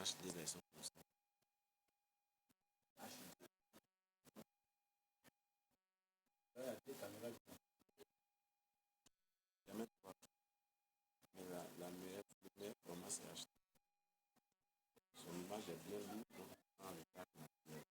HD version comme ça. Mais la meilleure format c'est HD. Son image est bien vue dans le cadre naturel.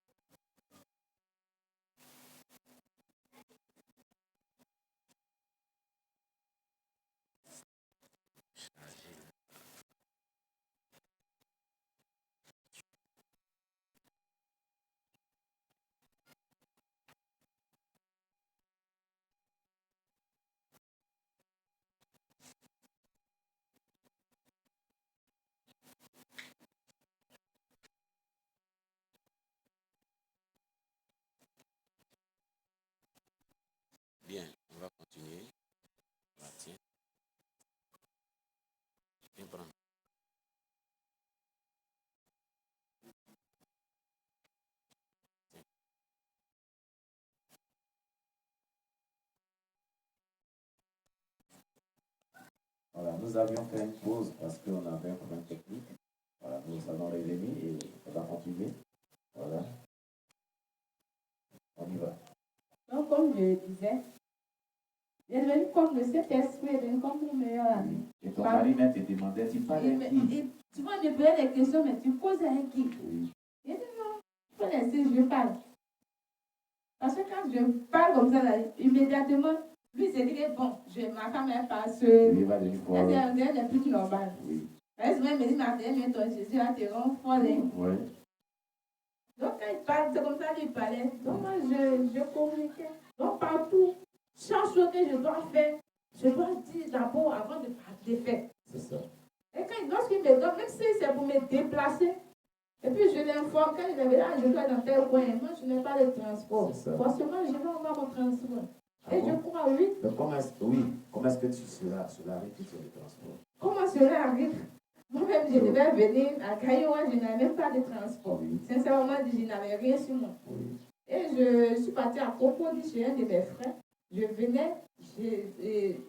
Bien, on va continuer. Voilà, tiens. Viens prendre. Tiens. Voilà, nous avions fait une pause parce qu'on avait un problème technique. Voilà, nous allons revenir et on va continuer. Voilà. On y va. Donc, comme je disais, il est devenu comme le Saint-Esprit est devenu comme mon meilleur ami. Et ton mari même te demandait, tu parles à qui? Tu vois, je posais des questions, mais tu poses avec qui? Oui. Il dit non, il faut laisser, je parle. Parce que quand je parle comme ça, là, immédiatement, lui, il s'est dit que bon, ma femme est passeuse. Oui, il va devenir folle. C'est un truc normal. Oui. Parce que même, il me dit, ma dernière, ton Jésus, là, te rend folle. Oui. Donc, quand il parle, c'est comme ça qu'il parlait. Donc, moi, je communiquais. Donc, partout, chaque chose que je dois faire, je dois dire d'abord avant de faire. C'est ça. Et lorsqu'il me donne, même si c'est pour me déplacer, et puis je l'informe, quand il est là, je dois dans tel coin, moi, je n'ai pas de transport. Forcément, je vais avoir mon transport. Ah et bon? je crois, oui. Donc, comment est-ce que tu seras arrivé sur le transport? Comment cela arrive? Moi-même, je devais venir à Cailloua, je n'avais même pas de transport. Oui. Sincèrement, je n'avais rien sur moi. Oui. Et je suis partie à Cocody chez un de mes frères. Je venais,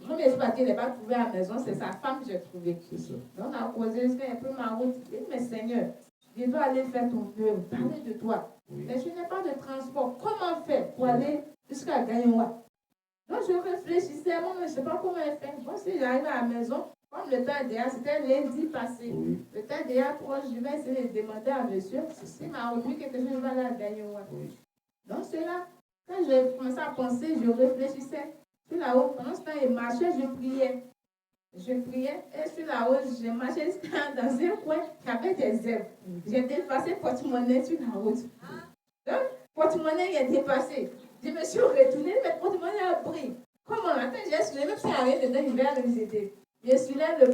moi-même, je suis partie, il n'est pas trouvé à la maison, c'est sa femme que j'ai trouvée. C'est ça. Donc, on a causé, je fais un peu ma route. Je dis, mais Seigneur, je dois aller faire ton œuvre, parler de toi. Oui. Mais je n'ai pas de transport. Comment faire pour aller jusqu'à Gaïoua? Donc, je réfléchissais, moi, je ne sais pas comment faire. Bon, si j'arrive à la maison, comme le temps est déjà, c'était lundi passé. Oui. Le temps est déjà proche, je vais essayer de demander à monsieur s'il m'a repris quelque chose, je vais aller à Gaïoua. Oui. Donc, c'est là, quand j'ai commencé à penser, je réfléchissais. Sur là-haut, pendant ce temps, il marchait, je priais. Je priais et sur la route, j'ai marché dans un coin qui avait des herbes. J'ai dépassé porte-monnaie sur la route. Donc, porte-monnaie est dépassé. Je me suis retournée, mais porte-monnaie a pris. Comment? Attends, j'ai soulèvé, même s'il n'y a rien dedans, je vais aller visiter. Je soulève le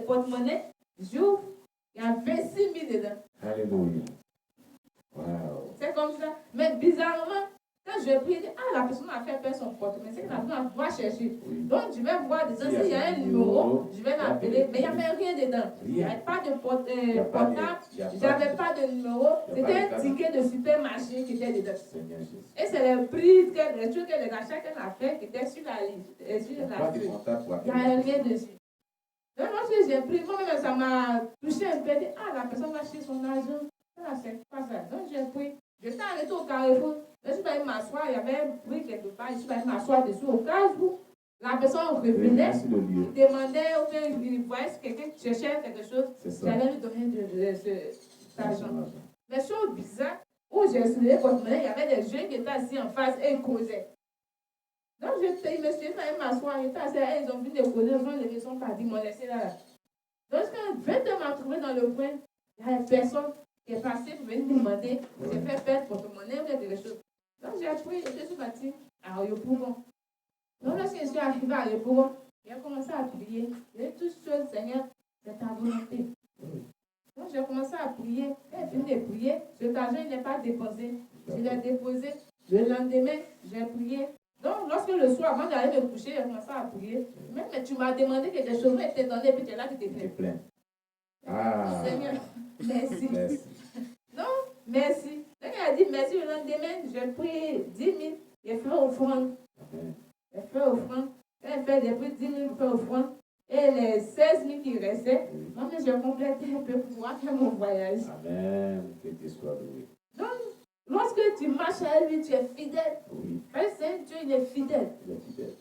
porte-monnaie, j'ouvre, il y a 26 000 dedans. Alléluia. Wow. C'est comme ça. Mais bizarrement, quand je prie, la personne a fait perdre son porte-monnaie. C'est que la personne va chercher. Oui. Donc, je vais voir dedans. S'il y a un numéro, je vais l'appeler. Mais il n'y avait rien dedans. Il n'y avait pas de portable. J'avais pas de numéro. C'était un ticket de supermarché qui était dedans. Et c'est le prix, les trucs que les achats qu'elle a fait qui étaient sur la liste. Sur la feuille. Il n'y avait rien dessus. Donc, lorsque j'ai pris, moi-même, ça m'a touché un peu. La personne va chercher son argent. C'est pas ça. Donc, j'ai pris. J'étais arrêté au carrefour. Je suis allée m'asseoir. Il y avait un bruit quelque part. Je suis allée m'asseoir dessus au cas où la personne revenait. Il demandait ou bien il voyait si quelqu'un cherchait quelque chose. J'allais lui donner de cet argent. Mais chose bizarre, où j'ai soulevé votre monnaie, il y avait des jeunes qui étaient assis en face et ils causaient. Donc, je me suis allée m'asseoir. Ils étaient assis et ils ont vu des causer. Ils sont partis, ils m'ont laissé là. Donc, quand 20 m'a trouvé dans le coin, il y a personne qui est passé pour venir me demander, j'ai fait perdre porte-monnaie ou quelque chose. Donc j'ai pris, je suis partie à Oyopougon. Donc lorsque je suis arrivée à Oyopougon, j'ai commencé à prier. J'ai dit, toute chose, Seigneur, c'est ta volonté. Donc j'ai commencé à prier. J'ai fini de prier. Cet argent, il n'est pas déposé. Je l'ai déposé. Le lendemain, j'ai prié. Donc lorsque le soir, avant d'aller me coucher, j'ai commencé à prier. Mais tu m'as demandé quelque chose, mais tu t'es donné, puis tu es là, tu t'es plaint. Ah. Seigneur, merci. Merci. Non, merci. Donc, elle a dit merci. Le lendemain, j'ai pris 10 000 et fait offrande. J'ai fait offrande. Elle fait des prix 10 000 fait offrande. et les 16 000 qui restaient, moi, je complétais un peu pour pouvoir faire mon voyage. Amen. Que Dieu soit loué. Donc, lorsque tu marches avec lui, tu es fidèle. Oui. C'est un Dieu, il est fidèle. Il est fidèle.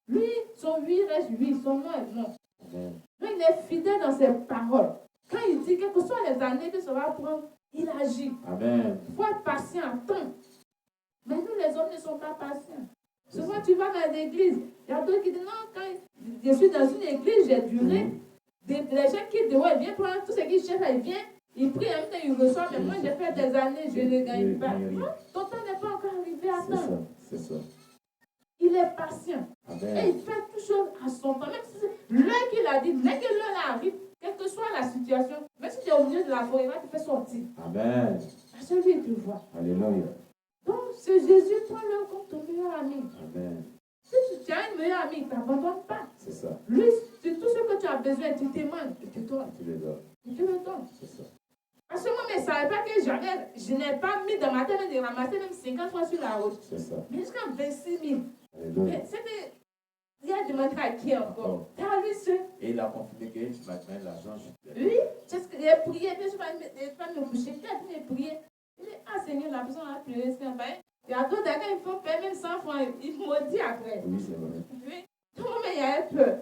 Lui, son oui reste oui, son non est non. Amen. Lui, il est fidèle dans ses paroles. Quand il dit, quelles que soient les années que ça va prendre, il agit. Amen. Il faut être patient, attends. Mais nous, les hommes ne sont pas patients. Souvent, tu vas dans l'église. Il y a d'autres qui disent, non, quand je suis dans une église, j'ai duré. Les gens qui disent, ouais, viens prendre tout ce qu'ils cherchent, ils viennent, ils prient, en même temps, ils reçoivent. Mais moi, j'ai fait des années, je ne gagne pas. Non, ton temps n'est pas encore arrivé, attends. C'est ça. Il est patient. Amen. Et il fait toutes choses à son temps. Même si c'est l'heure qu'il a dit, dès que l'heure arrive, quelle que soit la situation, même si tu es au milieu de la forêt, il va te faire sortir. Amen. Parce que lui, il te voit. Alléluia. Donc, ce Jésus, prends-le comme ton meilleur ami. Amen. Si tu as un meilleur ami, il ne t'abandonne pas. C'est ça. Lui, c'est tout ce que tu as besoin, tu demandes, il te donne. Tu les donnes. Il te le donne. C'est ça. Parce que moi, je ne savais pas que je n'ai pas mis dans ma tête de ramasser même 50 fois sur la route. C'est ça. Mais jusqu'à 26 000. Alléluia. Il a demandé à qui encore? À lui seul. Et il a confirmé que tu vas te mettre l'argent juste. Oui, c'est ce qu'il a prié, je ne vais pas me coucher. Il a prié. Il dit, ah Seigneur, la personne a pleuré, c'est un bain. Il y a d'autres d'accord, il faut payer même 100 francs. Il maudit après. Oui, c'est vrai. Oui, tout le monde il y a peur.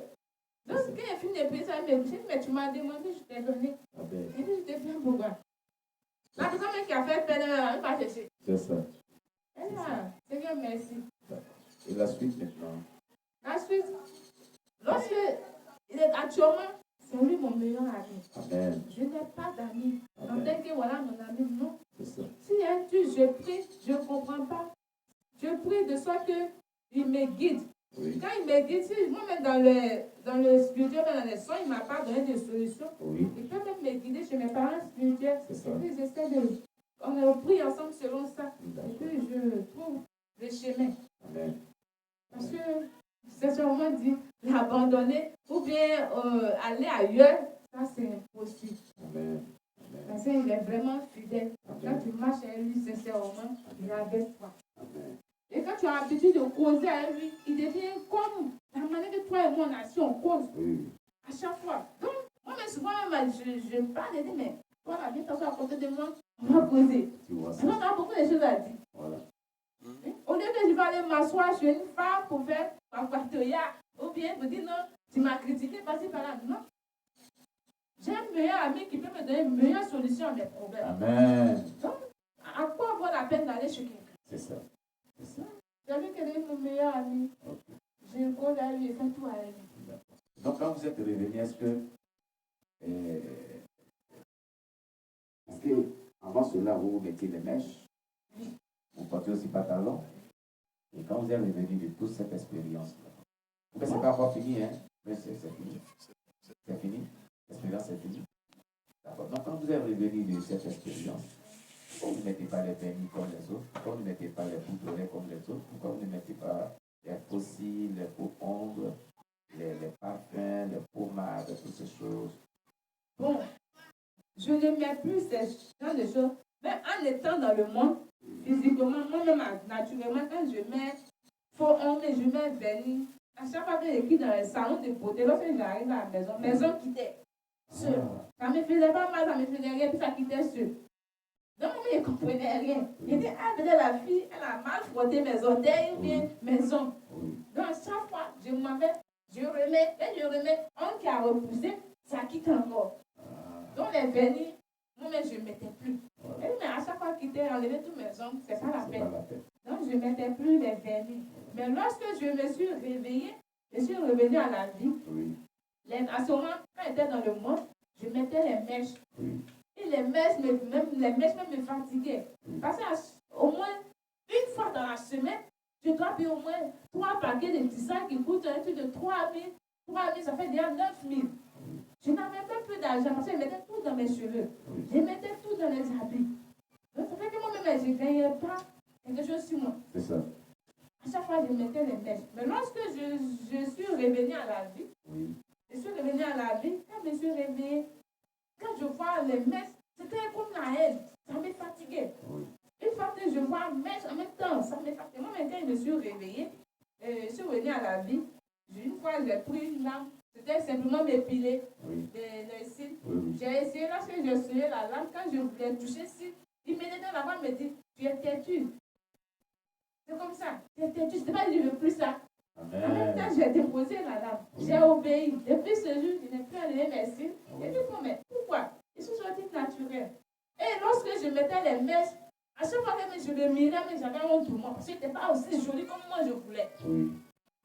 Donc, quand il a fini de prier, ça m'a dit, mais tu m'as demandé, je t'ai donné. Amen. Et puis, je t'ai fait pourquoi? La personne qui a fait peine, elle va chercher. C'est ça. Elle dit, ah, Seigneur, merci. Et la suite maintenant. La suite, lorsque il est actuellement, c'est lui mon meilleur ami. Amen. Je n'ai pas d'amis. En Amen. tant que voilà mon ami, non. C'est ça. S'il y a un Dieu, je prie, je ne comprends pas. Je prie de sorte qu'il me guide. Oui. Quand il me guide, si moi-même dans le spirituel, dans les soins, il ne m'a pas donné de solution. Oui. Il peut même me guider chez mes parents spirituels. C'est ça. Et puis j'essaie de. On a pris ensemble selon ça. Et D'accord. puis je trouve le chemin. Amen. Parce que c'est sûrement dit l'abandonner ou bien aller ailleurs, ça c'est impossible. Amen. Amen. Parce qu'il est vraiment fidèle. Quand Amen. tu marches avec lui sincèrement, il est avec toi. Amen. Et quand tu as l'habitude de causer avec lui, il devient comme la manière que toi et moi on a su, on cause Oui. à chaque fois. Donc, moi-même souvent, je parle et dis, mais toi là, viens t'asseoir à côté de moi, on va causer. Tu vois ça. Alors, on a beaucoup de choses à dire. Voilà. Au lieu que je vais aller m'asseoir chez une femme pour faire ma partenariat, ou bien pour dire non, tu m'as critiqué, vas-y par là. Non. J'ai un meilleur ami qui peut me donner une meilleure solution à mes problèmes. Amen. Donc, à quoi vaut la peine d'aller chez quelqu'un? C'est ça. C'est ça. C'est lui qui est mon meilleur ami. Ok. Je cause à lui et fais tout à lui. D'accord. Donc, quand vous êtes revenu, est-ce que avant cela, vous mettiez les mèches? Vous portez aussi pantalon? Et quand vous êtes revenu de toute cette expérience-là, mais c'est pas encore fini, hein? Mais c'est fini. C'est fini? L'expérience est finie. D'accord. Donc, quand vous êtes revenu de cette expérience, pourquoi vous ne mettez pas les vernis comme les autres? Pourquoi vous ne mettez pas les boucles d'oreilles comme les autres? Pourquoi vous ne mettez pas les fossiles, les peaux ongles, les parfums, les pommades, toutes ces choses? Bon, je ne mets plus ces genre de choses. Mais en étant dans le monde, physiquement, moi-même, naturellement, quand je mets faux ongles et je mets vernis, à chaque fois que j'écris dans les salons de beauté, lorsque j'arrive à la maison quittait seule. Ça ne me faisait pas mal, ça ne me faisait rien, puis ça quittait seul. Donc, moi, je ne comprenais rien. Je dis, ah, peut-être la fille, elle a mal frotté mes orteils ou bien mes ongles. Donc, chaque fois, je remets, et je remets, un qui a repoussé, ça quitte encore. Donc, les vernis, moi-même, je ne mettais plus. Et mais à chaque fois qu'il était enlevé tous mes ongles, c'est pas la peine. Donc, je ne mettais plus les vernis. Mais lorsque je me suis réveillée, je suis revenue à la vie. À ce moment, quand j'étais dans le monde, je mettais les mèches. Et les mèches même me fatiguaient. Parce qu'au moins, une fois dans la semaine, je dois payer au moins 3 paquets de tissage qui coûtent un truc de 3 000. 3 000, ça fait déjà 9 000. Je n'avais même plus d'argent parce que je mettais tout dans mes cheveux. Je mettais tout dans les habits. Donc, ça fait que moi-même, je ne gagnais pas quelque chose sur moi. C'est ça. À chaque fois, je mettais les mèches. Mais lorsque je suis revenue à la vie, je suis revenue à la vie, quand je me suis réveillée, quand je vois les mèches, c'était comme la haine. Ça me fatiguait. Une fois que je vois mèches en même temps, ça me fatiguait. Moi, maintenant, je me suis réveillée, je suis revenue à la vie. Une fois, j'ai pris une lampe, c'était simplement m'épiler Oui. les cils. Oui, oui. J'ai essayé, lorsque j'ai essayé la lame, quand je voulais toucher le cil, immédiatement la femme me dit, tu es têtu. C'est comme ça, tu es têtu. Je ne sais pas si je ne veux plus ça. Amen. En même temps, j'ai déposé la lame. Oui. J'ai obéi. Depuis ce jour, je n'ai plus enlevé mes cils. Oui. J'ai dit, mais pourquoi? Ils sont sortis naturels. Et lorsque je mettais les mèches, à chaque fois que je me mirais, mais j'avais honte pour moi. Parce que ce n'était pas aussi joli comme moi je voulais. Oui.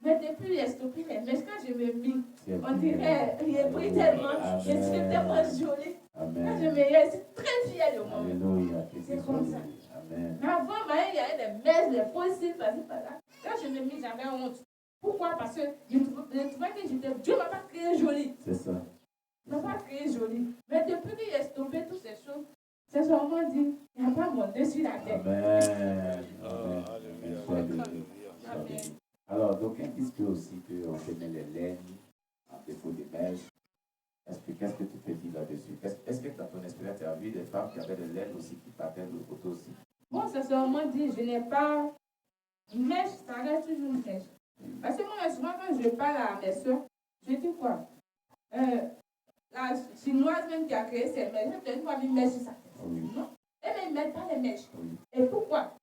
Mais depuis, j'ai stoppé les mèches. Quand je me mis, C'est on bien. dirait, j'ai pris tellement. Amen. Et c'était tellement joli. Amen. Quand je me mirais, je suis très fière de moi. Alléluia. C'est comme ça. Amen. Mais avant, il y avait des mèches, des faux cils, par-ci, par-là. Quand je me mis, j'avais honte. Pourquoi? Parce que je trouvais que Dieu ne m'a pas créé jolie. C'est ça. Il ne m'a pas créé jolie. Mais depuis que j'ai stoppé toutes ces choses, c'est seulement dit, il n'y a pas mon dessus la tête. Amen. Amen. Amen. Amen. Alors, d'aucuns disent que aussi qu'on te met les laines en défaut des mèches. Qu'est-ce que tu te dis là-dessus? Est-ce que dans ton expérience, tu as vu des femmes qui avaient des laines aussi qui partaient de l'autre côté aussi? Moi, c'est seulement dit, je n'ai pas une mèche, ça reste toujours une mèche. Parce que moi, souvent, quand je parle à mes soeurs, je dis quoi? La chinoise même qui a créé ces mèches, elle peut pas une mèche sur sa tête. Oui. Non. Elle ne met pas les mèches. Oui. Et pourquoi?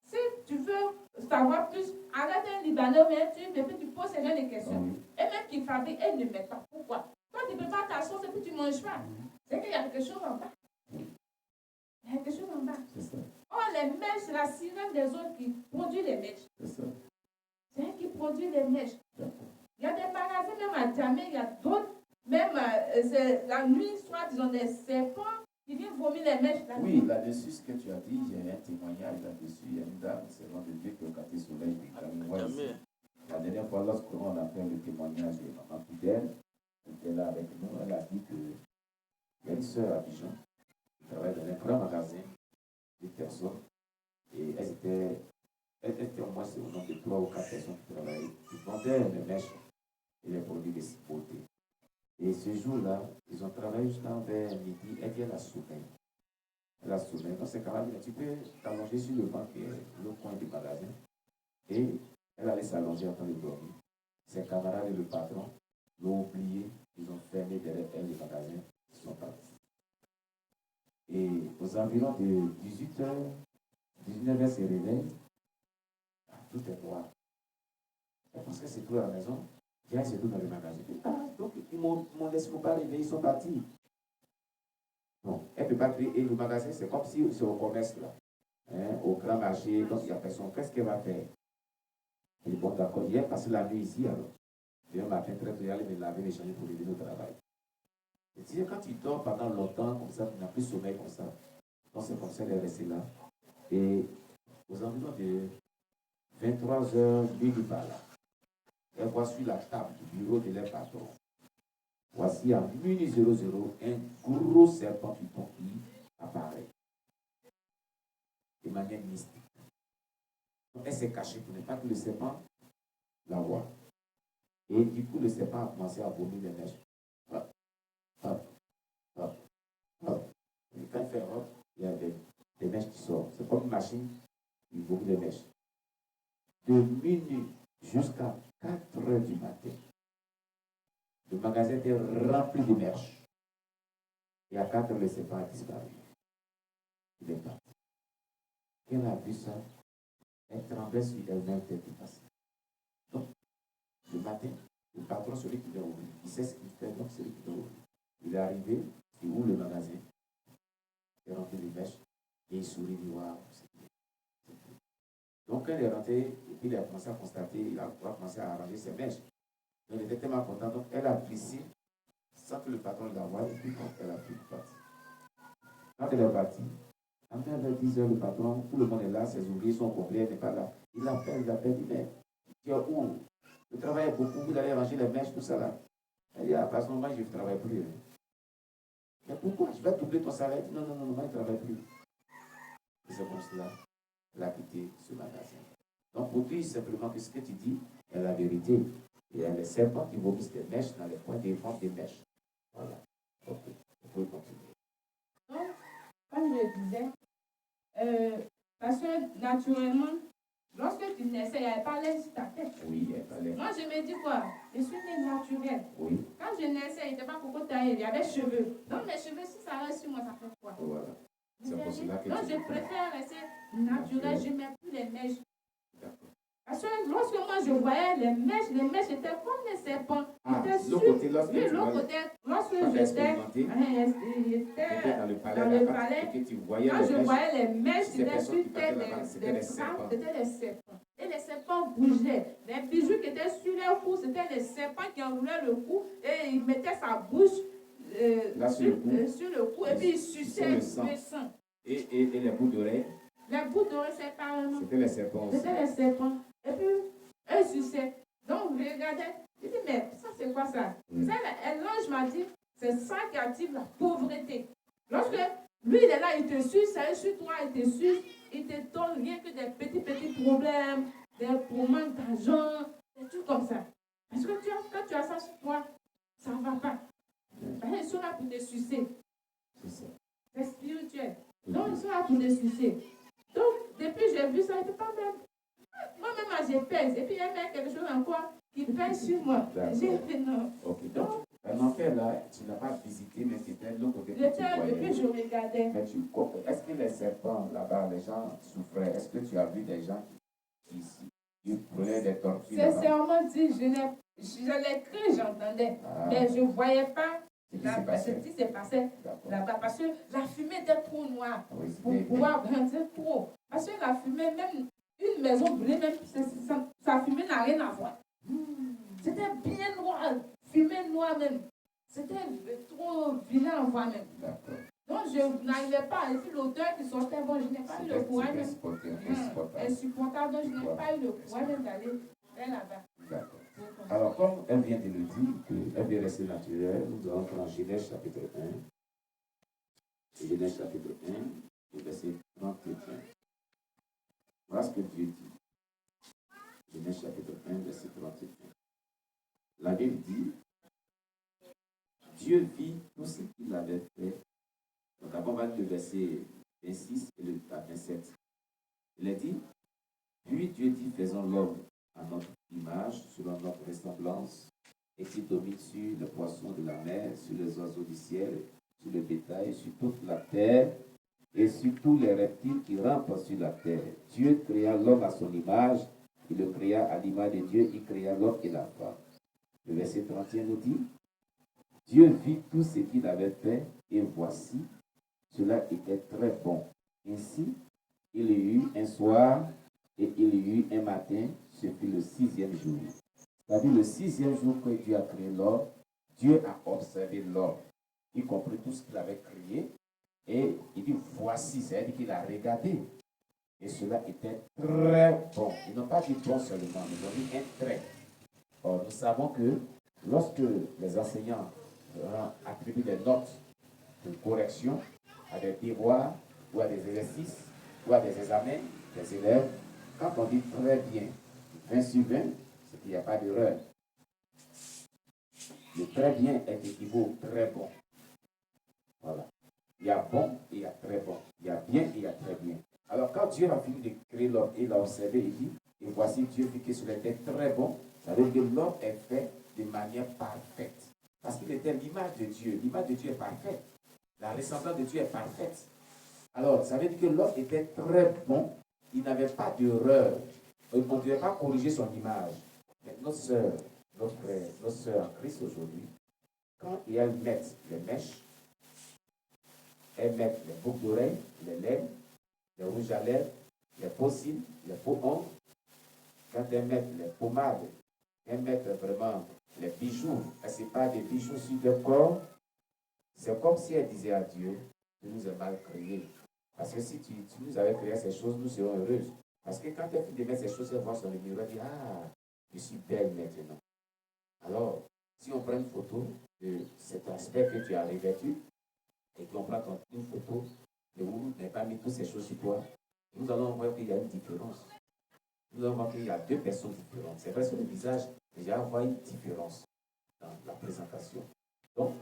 Si tu veux savoir plus, arrête un Libanais, mais tu poses ces gens des questions. Oui. Et même qui fabrique, elle ne met pas. Pourquoi? Toi, tu prépares ta sauce et puis tu ne manges pas. C'est qu'il y a quelque chose en bas. Il y a quelque chose en bas. C'est ça. Oh, les mèches, c'est la sirène des autres qui produit les mèches. C'est ça. C'est elle qui produit les mèches. D'accord. Il y a des magasins, même à Djamé, il y a d'autres. Même c'est la nuit, soit ils ont des serpents qui viennent vomir les mèches. Oui, là-dessus, ce que tu as dit, il y a un témoignage là-dessus. Il y a une dame, c'est nom de Dieu qui a capté soleil du Cameroun. La dernière fois, lorsqu'on a fait le témoignage de Maman Fidèle, elle était là avec nous, elle a dit qu'il y a une sœur à Dijon qui travaille dans un grand magasin de personnes. Et elle était au moins au nombre de 3 ou 4 personnes qui travaillaient, qui vendaient les mèches et les produits de beauté. Et ce jour-là, ils ont travaillé jusqu'à vers midi, et puis elle a sommeil. Elle a sommeil. Donc ses camarades disent, tu peux t'allonger sur le banc qui est le coin du magasin. Et elle allait s'allonger en train de dormir. Ses camarades et le patron l'ont oublié, ils ont fermé derrière elle le magasin, ils sont partis. Et aux environs de 18h, 19h, elle se réveille, tout est noir. Elle pense que c'est tout à la maison. Viens, c'est tout dans le magasin. Donc, ils m'ont laissé pas réveiller, ils sont partis. Donc, elle ne peut pas créer. Et le magasin, c'est comme si c'est au commerce, là. Hein, au grand marché, donc il n'y a personne. Qu'est-ce qu'elle va faire? Elle dit, bon, d'accord, il a passé la nuit ici, alors. Le matin, très tôt, il allait me laver, me changer pour revenir au travail. Et tu sais, quand tu dors pendant longtemps, comme ça, tu n'as plus sommeil comme ça. Donc, c'est comme ça qu'elle est restée là. Et aux environs de 23h, minuit par là, elle voit sur la table du bureau de leur patron. Voici à minuit 00 un gros serpent python qui apparaît de manière mystique. Donc elle s'est cachée pour ne pas que le serpent la voie. Et du coup, le serpent a commencé à vomir les mèches. Hop, hop, hop, hop. Et quand il fait hop, il y a des mèches qui sortent. C'est comme une machine qui vomit les mèches. De minuit jusqu'à 4h du matin, le magasin était rempli de mèches. Et à 4h, le serpent a disparu. Il est parti. Elle a vu ça. Elle tremblait sur elle-même tête de passer. Donc, le matin, le patron, celui qui doit ouvrir, il sait ce qu'il fait, donc celui qui doit ouvrir. Il est arrivé, il ouvre le magasin, il est rentré les mèches, et il sourit, il dit waouh, c'est bien. Donc, quand il est rentré, et puis il a commencé à constater, il a commencé à arranger ses mèches. Elle était tellement contente, donc elle a glissé sans que le patron la voie, et puis quand elle a pu partir. Quand elle est partie, en vers 10h, le patron, tout le monde est là, ses ouvriers sont complets, elle n'est pas là. Il appelle, il dit, mais tu es où? Le travail est beaucoup, vous allez ranger les mèches, tout ça là. Elle dit, à ce moment, je ne travaille plus. Mais pourquoi? Je vais doubler ton salaire. Non, non, non, moi, je ne travaille plus. Et c'est comme cela, elle a quitté ce magasin. Donc, pour dire simplement que ce que tu dis est la vérité. Il y a les serpents qui vomissent des mèches dans les points des ventes des mèches. Voilà. Ok, vous pouvez continuer. Donc, comme je disais, parce que naturellement, Lorsque tu naissais, il n'y avait pas l'air sur ta tête. Oui, il n'y avait pas l'air. Moi, je me dis quoi? Je suis née naturelle. Oui. Quand je naissais, il n'était pas beaucoup taillé, il y avait cheveux. Donc, mes cheveux, si ça reste sur moi, ça fait quoi? Voilà. C'est pour cela que donc, je préfère rester naturelle. Je ne mets plus les mèches. Parce que lorsque moi je voyais les mèches étaient comme des serpents. L'autre côté, lorsque j'étais dans le palais, et que tu voyais quand je voyais les mèches, c'était des serpents. C'était des serpents. Et les serpents bougeaient. Les bijoux qui étaient sur leur cou, c'était les serpents qui enroulaient le cou et ils mettaient sa bouche sur le cou et puis ils suçaient le sang. Et les bouts d'oreilles? Les bouts d'oreilles, c'est carrément. C'était les serpents aussi. C'était les serpents. Et puis, eux suçaient. Donc, je regardais. Je dis, mais ça, c'est quoi ça? L'ange m'a dit, c'est ça qui active la pauvreté. Lorsque lui, il est là, il te suce, ça est sur toi, il te suce, il te donne rien que des petits problèmes, des problèmes d'argent, des trucs comme ça. Parce que quand tu as ça sur toi, ça ne va pas. Ils sont là pour te sucer. C'est spirituel. Donc, ils sont là pour te sucer. Donc, depuis que j'ai vu ça, il ne peut pas même. Moi-même, j'ai pèse. Et puis, il y avait quelque chose encore qui pèse sur moi. J'ai fait non. Ok, donc, un enfer là, tu n'as pas visité, mais c'était de l'autre côté. Depuis, je regardais. Mais est-ce que les serpents là-bas, les gens souffraient? Est-ce que tu as vu des gens qui prenaient des tortues? Sincèrement dit, je l'ai cru, j'entendais. Mais je ne voyais pas ce qui s'est passé là-bas. Parce que la fumée était trop noire. Pour pouvoir grandir trop. Parce que la fumée, même une maison brûlée, même sa fumée n'a rien à voir. C'était bien noir, fumée noire même. C'était trop vilain à voir même. Donc je n'arrivais pas. Et puis l'odeur qui sortait, bon, je n'ai pas eu le courage. Insupportable, donc je n'ai pas eu le courage d'aller là-bas. D'accord. Alors, comme elle vient de le dire, qu'elle veut rester naturelle, nous allons prendre Genèse chapitre 1. Genèse chapitre 1, verset 31. Voilà ce que Dieu dit. Genèse chapitre 1, verset 31. La Bible dit, Dieu vit tout ce qu'il avait fait. Donc, avant, on va lire le verset 26 et le 27. Il a dit, puis Dieu dit, faisons l'homme à notre image, selon notre ressemblance, et qui domine sur les poissons de la mer, sur les oiseaux du ciel, sur le bétail, sur toute la terre, et sur tous les reptiles qui rampent sur la terre. Dieu créa l'homme à son image, il le créa à l'image de Dieu, il créa l'homme et la femme. Le verset 31 nous dit, Dieu vit tout ce qu'il avait fait, et voici, cela était très bon. Ainsi, il y eut un soir, et il y eut un matin, ce fut le 6e jour. C'est-à-dire le 6e jour que Dieu a créé l'homme, Dieu a observé l'homme, y compris tout ce qu'il avait créé, et il dit, voici, c'est-à-dire qu'il a regardé. Et cela était très bon. Ils n'ont pas dit bon seulement, ils ont dit un très. Or, nous savons que lorsque les enseignants attribuent des notes de correction à des devoirs, ou à des exercices, ou à des examens des élèves, quand on dit très bien, 20 sur 20, c'est qu'il n'y a pas d'erreur. Le très bien est équivaut au très bon. Voilà. Il y a bon et il y a très bon. Il y a bien et il y a très bien. Alors quand Dieu a fini de créer l'homme, il l'a observé, il dit, et voici Dieu vit que cela était très bon. Ça veut dire que l'homme est fait de manière parfaite. Parce qu'il était l'image de Dieu. L'image de Dieu est parfaite. La ressemblance de Dieu est parfaite. Alors, ça veut dire que l'homme était très bon. Il n'avait pas d'erreur. On ne devait pas corriger son image. Mais notre soeur, notre frère, notre soeur en Christ aujourd'hui, quand elles mettent les mèches, elles mettent les boucles d'oreilles, les lèvres, les rouges à lèvres, les fossiles, les faux ongles, quand elles mettent les pommades, elles mettent vraiment les bijoux, ce n'est pas des bijoux sur le corps, c'est comme si elles disaient à Dieu, tu nous as mal créés. Parce que si tu nous avais créé ces choses, nous serions heureuses. Parce que quand elle finit de mettre ces choses, elle voit sur le miroir et dit, ah, je suis belle maintenant. Alors, si on prend une photo de cet aspect que tu as revêtu, et qu'on prend une photo de où tu n'as pas mis toutes ces choses sur toi, nous allons voir qu'il y a une différence. Nous allons voir qu'il y a deux personnes différentes. C'est vrai, sur le visage, déjà, on voit une différence dans la présentation. Donc,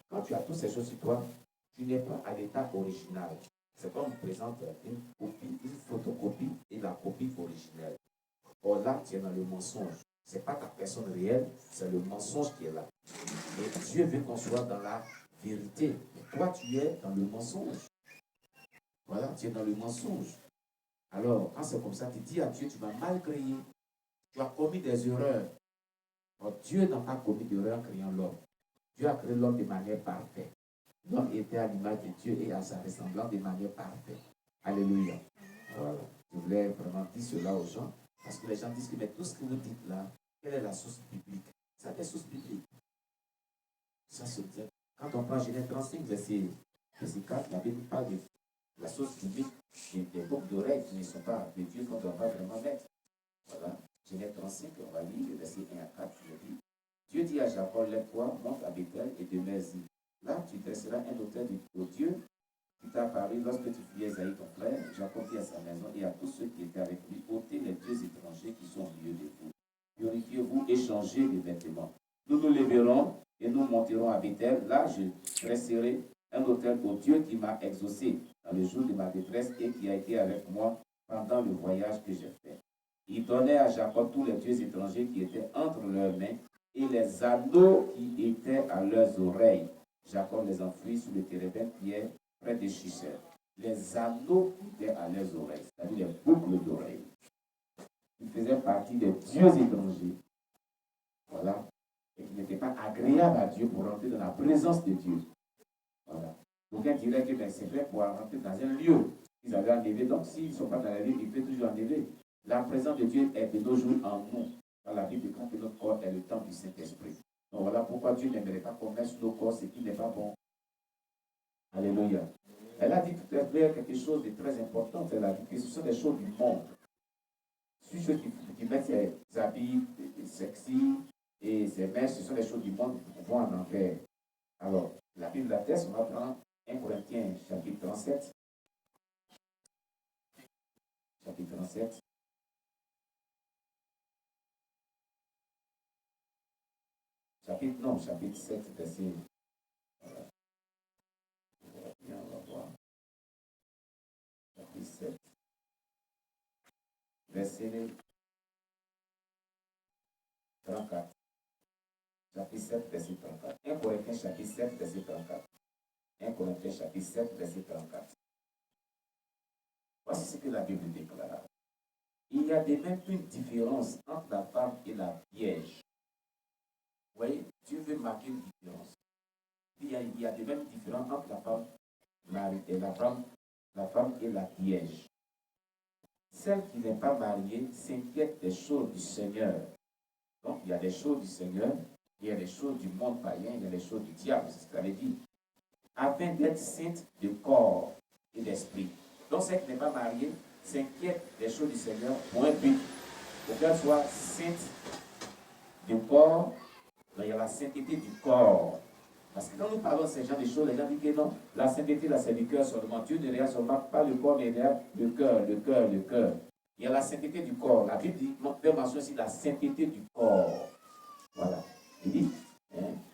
quand tu as toutes ces choses sur toi, tu n'es pas à l'état original. C'est comme on présente une copie, une photocopie et la copie originelle. Or là, tu es dans le mensonge. Ce n'est pas ta personne réelle, c'est le mensonge qui est là. Et Dieu veut qu'on soit dans la vérité. Mais toi, tu es dans le mensonge. Voilà, tu es dans le mensonge. Alors, quand c'est comme ça, tu dis à Dieu, tu m'as mal créé. Tu as commis des erreurs. Or, Dieu n'a pas commis d'erreur en créant l'homme. Dieu a créé l'homme de manière parfaite. L'homme était à l'image de Dieu et à sa ressemblance de manière parfaite. Alléluia. Voilà. Je voulais vraiment dire cela aux gens. Parce que les gens disent que mais tout ce que vous dites là, quelle est la source biblique? Ça des sources bibliques. Ça se dit. Quand on prend Genèse 35, verset 4, la Bible parle de la source biblique des boucles d'oreilles qui ne sont pas de Dieu qu'on ne doit pas vraiment mettre. Voilà. Genèse 35, on va lire le verset 1 à 4. Il dit, Dieu dit à Jacob, lève-toi, monte à Bethel et demeure-y. Là, tu dresseras un autel au Dieu qui t'a apparu lorsque tu fuyais Esaïe ton frère. Jacob dit à sa maison et à tous ceux qui étaient avec lui, ôtez les dieux étrangers qui sont au milieu de vous. Purifiez-vous et changez les vêtements. Nous nous lèverons et nous monterons à Bethel. Là, je dresserai un autel au Dieu qui m'a exaucé dans le jour de ma détresse et qui a été avec moi pendant le voyage que j'ai fait. Il donnait à Jacob tous les dieux étrangers qui étaient entre leurs mains et les anneaux qui étaient à leurs oreilles. Jacob les enfuit sous le térébinthe qui est près de Shichem. Les anneaux qui étaient à leurs oreilles, c'est-à-dire les boucles d'oreilles, qui faisaient partie des dieux étrangers. Voilà. Et qui n'étaient pas agréables à Dieu pour rentrer dans la présence de Dieu. Voilà. Donc, on dirait que c'est vrai pour rentrer dans un lieu. Ils avaient enlevé. Donc, s'ils ne sont pas dans la ville, ils peuvent toujours enlever. La présence de Dieu est de nos jours en nous. Dans la Bible, quand notre corps est le temple du Saint-Esprit. Donc, voilà pourquoi Dieu n'aimerait pas qu'on mette sur nos corps ce qui n'est pas bon. Alléluia. Elle a dit tout à l'heure quelque chose de très important. Elle a dit que ce sont des choses du monde. Si ceux qui mettent ses habits sexy et ses mèches, ce sont des choses du monde qui vont en enfer. Alors, la Bible l'atteste, on va prendre 1 Corinthiens chapitre 37. Chapitre 37. Chapitre 7, verset. Bien, on va voir. Chapitre 7. Verset 34. Chapitre 7, verset 34. 1 Corinthiens chapitre 7, verset 34. 1 Corinthiens chapitre 7, verset 34. Voici ce que la Bible déclare. Il y a de même une différence entre la femme et la vierge. Vous voyez, Dieu veut marquer une différence. Il y a de même différence entre la femme et la femme et la vierge. Celle qui n'est pas mariée s'inquiète des choses du Seigneur. Donc, il y a des choses du Seigneur, il y a des choses du monde païen, il y a des choses du diable, c'est ce qu'elle avait dit. Afin d'être sainte de corps et d'esprit. Donc, celle qui n'est pas mariée s'inquiète des choses du Seigneur pour un but, pour qu'elle soit sainte du corps. Donc, il y a la sainteté du corps. Parce que quand nous parlons de ces genres de choses, les gens disent que non, la sainteté, là, c'est du cœur seulement. Dieu ne regarde seulement pas le corps, mais il regarde le cœur, le cœur, le cœur. Il y a la sainteté du corps. La Bible dit, fait mention aussi de la sainteté du corps. Voilà. Il dit,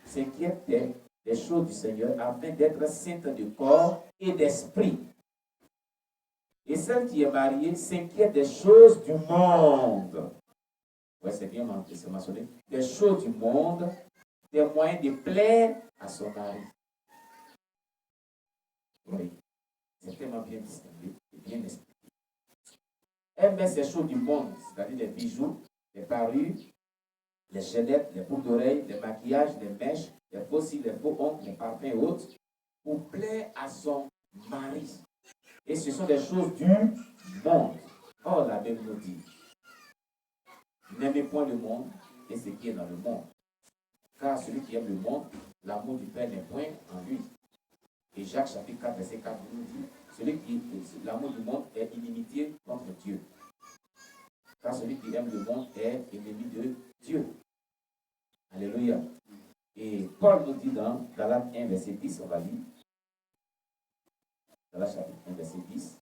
s'inquiète des choses du Seigneur afin d'être sainte de corps et d'esprit. Et celle qui est mariée s'inquiète des choses du monde. Oui, c'est bien mentionné. Des choses du monde, des moyens de plaire à son mari. Oui, c'est tellement bien distingué et bien expliqué. Elle met ces choses du monde, c'est-à-dire les bijoux, les parures, les chaînettes, les boucles d'oreilles, les maquillages, les mèches, les faux cils, les faux ongles, les parfums et autres, pour plaire à son mari. Et ce sont des choses du monde. Or, la Bible nous dit, n'aimez point le monde et ce qui est dans le monde. Car celui qui aime le monde, l'amour du Père n'est point en lui. Et Jacques chapitre 4, verset 4 nous dit, l'amour du monde est inimitié contre Dieu. Car celui qui aime le monde est ennemi de Dieu. Alléluia. Et Paul nous dit dans Galates 1, verset 10, on va lire. Galates chapitre 1, verset 10.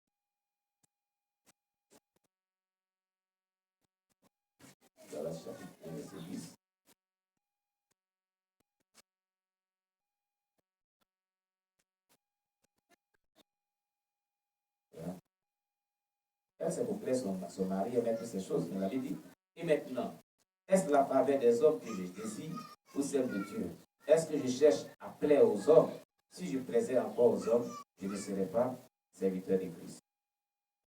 Galates chapitre 1, verset 10. Voilà. Elle, c'est pour plaire son mari et mettre ces choses. Mais la Bible dit, Et maintenant, est-ce la faveur des hommes que je désire ou celle de Dieu? Est-ce que je cherche à plaire aux hommes? Si je plaisais encore aux hommes, je ne serais pas serviteur de Christ.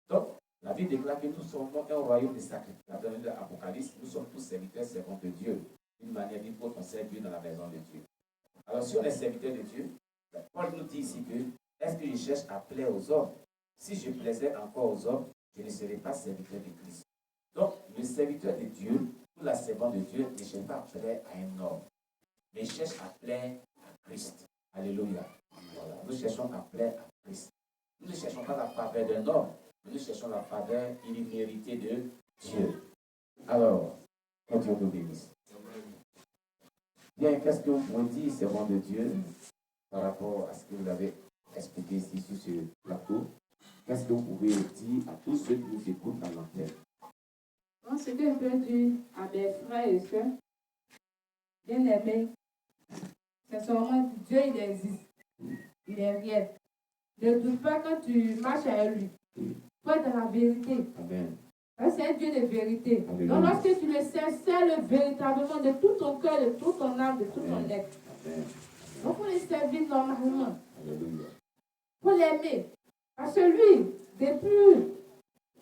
Donc, la Bible déclare que nous sommes un royaume de sacrificateurs. Dans l'Apocalypse, nous sommes tous serviteurs servants de Dieu. D'une manière d'une autre, on sert Dieu dans la maison de Dieu. Alors, si on est serviteur de Dieu, Paul nous dit ici que est-ce que je cherche à plaire aux hommes? Si je plaisais encore aux hommes, je ne serais pas serviteur de Christ. Donc, le serviteur de Dieu, ou la servante de Dieu, ne cherche pas à plaire à un homme, mais cherche à plaire à Christ. Alléluia. Voilà. Nous cherchons à plaire à Christ. Nous ne cherchons pas la faveur d'un homme, mais nous cherchons la faveur illiméritée de Dieu. Alors, que Dieu nous bénisse. Bien, qu'est-ce que vous pouvez dire, servant de Dieu, par rapport à ce que vous avez expliqué ici sur ce plateau? Qu'est-ce que vous pouvez dire à tous ceux qui nous écoutent dans l'antenne? Moi, ce que je peux dire à mes frères et sœurs, bien aimés, c'est seulement Dieu, il existe. Il est réel. Ne doute pas quand tu marches avec lui. Toi, dans la vérité. Amen. C'est un Dieu de vérité. Alléluia. Donc, lorsque tu le sers véritablement de tout ton cœur, de toute ton âme, de tout ton être. Amen. Donc, il faut le servir normalement. Alléluia. Il faut l'aimer. Parce que lui, depuis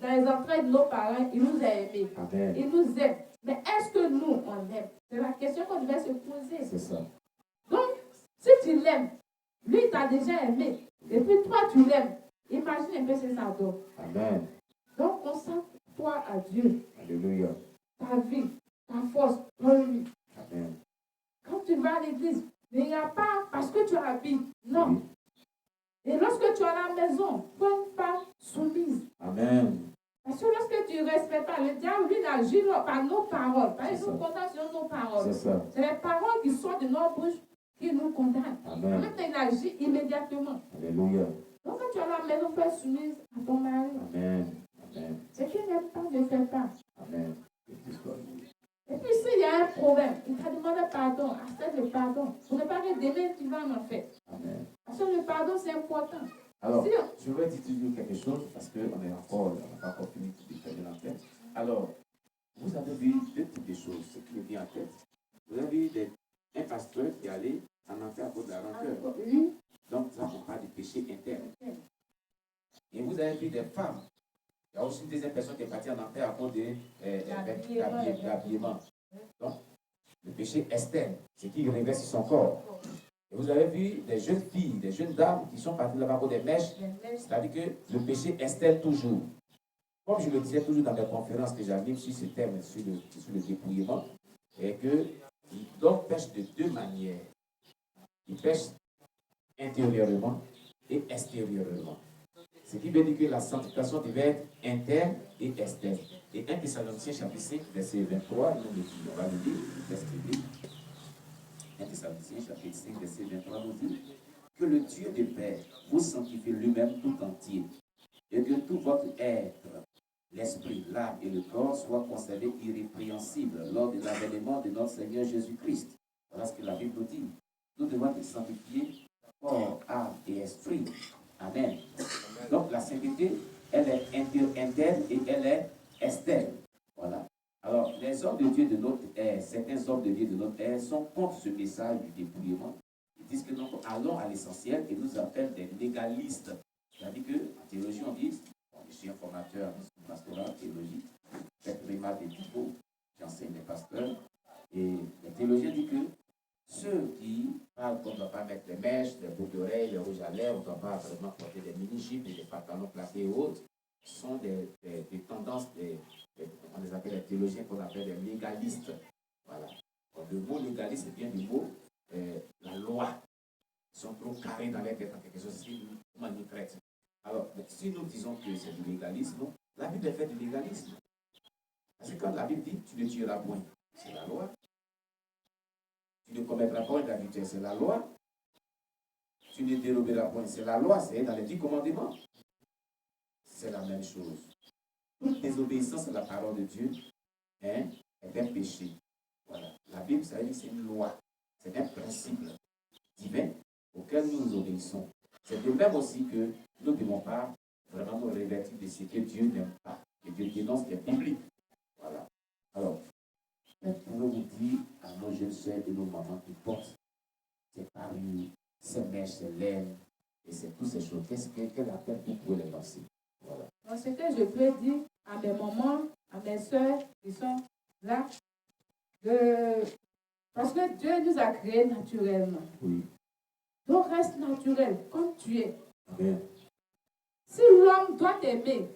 dans les entrailles de nos parents, il nous a aimés. Amen. Il nous aime. Mais est-ce que nous, on l'aime? C'est la question qu'on devait se poser. C'est ça. Donc, si tu l'aimes, lui, il t'a déjà aimé. Et puis toi, tu l'aimes. Imagine un peu ce que ça donne. Amen. Donc, consacre-toi à Dieu. Alléluia. Ta vie, ta force, pour lui. Amen. Quand tu vas à l'église, il n'y a pas parce que tu habites. Non. Oui. Et lorsque tu es à la maison, sois une femme soumise. Amen. Parce que lorsque tu ne respectes pas, le diable, lui, n'agit par nos paroles. Parce qu'ils nous condamnent sur nos paroles. C'est ça. C'est les paroles qui sortent de nos bouches qui nous condamnent. Amen. Maintenant, il agit immédiatement. Alléluia. Donc, quand tu es à la maison, sois soumise à ton mari. Amen. Amen. Ce qu'il n'aime pas, ne fais pas. Amen. Et puis, s'il y a un problème, il t'a demandé pardon, accepte le pardon. Pour ne pas que demain, tu vas en faire. Amen. Parce que le pardon, c'est important. Alors, Si je vais dire toujours quelque chose parce qu'on on n'a pas encore fini de faire de l'antenne. Alors, vous avez vu deux types de choses, ce qui me vient en tête. Vous avez vu un pasteur qui est allé en enfer à cause de la rancœur. oui, Donc, ça, on parle du péché interne. Et vous avez vu des femmes. Il y a aussi une deuxième personne qui est partie en enfer à cause de l'habillement. Donc, le péché externe, c'est qui revêt sur son corps. Et vous avez vu des jeunes filles, des jeunes dames qui sont parties là-bas pour des mèches. C'est-à-dire que le péché externe toujours. Comme je le disais toujours dans mes conférences que j'anime sur ce thème, sur le dépouillement, et que l'homme pêche de deux manières. Il pêche intérieurement et extérieurement. Ce qui veut dire que la sanctification devait être interne et externe. Et 1 Thessaloniciens chapitre 5, verset 23, on va le lire, verset 1 Thessaloniciens chapitre 5, verset 23 nous dit que le Dieu de paix vous sanctifie lui-même tout entier, et que tout votre être, l'esprit, l'âme et le corps soient conservés irrépréhensibles lors de l'avènement de notre Seigneur Jésus-Christ. Voilà ce que la Bible nous dit. Nous devons être sanctifiés corps, âme et esprit. Amen. Donc la sainteté, elle est interne et elle est externe. Voilà. Alors, les hommes de Dieu de notre ère, certains hommes de Dieu de notre ère sont contre ce message du dépouillement. Ils disent que nous allons à l'essentiel et nous appellent des légalistes. C'est-à-dire qu'en théologie, on dit, je suis un formateur en pastoral, théologie, j'ai primat des typos, j'enseigne les pasteurs, et les théologiens disent que ceux qui parlent qu'on ne doit pas mettre les mèches, les boucles d'oreilles, les rouges à lèvres, on ne doit pas vraiment porter des mini-jupes et des pantalons plaqués et autres, sont des tendances, on les appelle les théologiens qu'on appelle les légalistes. Voilà. Donc, le mot légaliste vient du mot la loi. Ils sont trop carrés dans les têtes en quelque chose qui nous traite. Alors, si nous disons que c'est du légalisme, la Bible est faite du légalisme. Parce que quand la Bible dit tu ne tueras point, c'est la loi. Tu ne commettras point d'adultère, c'est la loi. Tu ne déroberas point, c'est la loi, c'est dans les 10 commandements. C'est la même chose. Toute désobéissance à la parole de Dieu est un péché. Voilà. La Bible, ça veut dire que c'est une loi. C'est un principe divin auquel nous nous obéissons. C'est de même aussi que nous ne devons pas vraiment nous revêtir de ce que Dieu n'aime pas, que Dieu dénonce, qui est biblique. Voilà. Alors, pouvez-vous dire à nos jeunes soeurs et nos mamans qui portent ces parures, ces mèches, ces laines, et c'est toutes ces choses, quel appel vous pouvez les lancer? Voilà. Donc, ce que je peux dire à mes mamans, à mes soeurs qui sont là, parce que Dieu nous a créés naturellement. Oui. Donc, reste naturel, comme tu es. Amen. Si l'homme doit t'aimer,